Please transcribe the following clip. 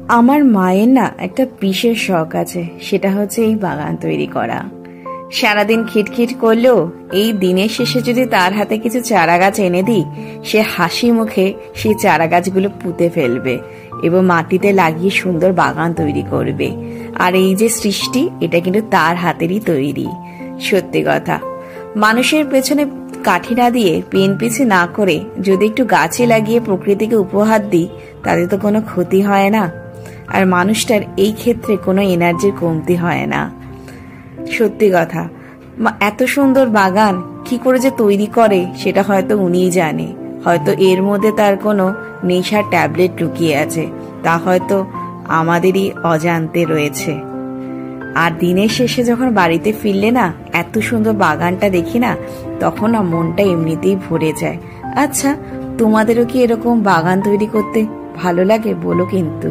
আমার মায়ের না একটা বিশেষ শখ আছে, সেটা হচ্ছে এই বাগান তৈরি করা। সারাদিন খিটখিট করলেও এই দিনের শেষে যদি তার হাতে কিছু চারা গাছ এনে দিই, সে হাসি মুখে সেই চারা গাছগুলো পুঁতে ফেলবে এবং মাটিতে লাগিয়ে সুন্দর বাগান তৈরি করবে। আর এই যে সৃষ্টি, এটা কিন্তু তার হাতেরই তৈরি। সত্যি কথা, মানুষের পেছনে কাঠি না দিয়ে পেন পিছে না করে যদি একটু গাছে লাগিয়ে প্রকৃতিকে উপহার দিই, তাতে তো কোনো ক্ষতি হয় না, আর মানুষটার এই ক্ষেত্রে কোনো এনার্জির কমতি হয় না। সত্যি কথা, এত সুন্দর বাগান কি করে যে তৈরি করে সেটা হয়তো উনিই জানে। হয়তো এর মধ্যে তার কোনো নেশার ট্যাবলেট লুকিয়ে আছে, তা হয়তো আমাদেরই অজান্তে রয়েছে। আর দিনের শেষে যখন বাড়িতে ফিরলে না এত সুন্দর বাগানটা দেখি না, তখন না মনটা এমনিতেই ভরে যায়। আচ্ছা, তোমাদেরও কি এরকম বাগান তৈরি করতে ভালো লাগে? বলো কিন্তু।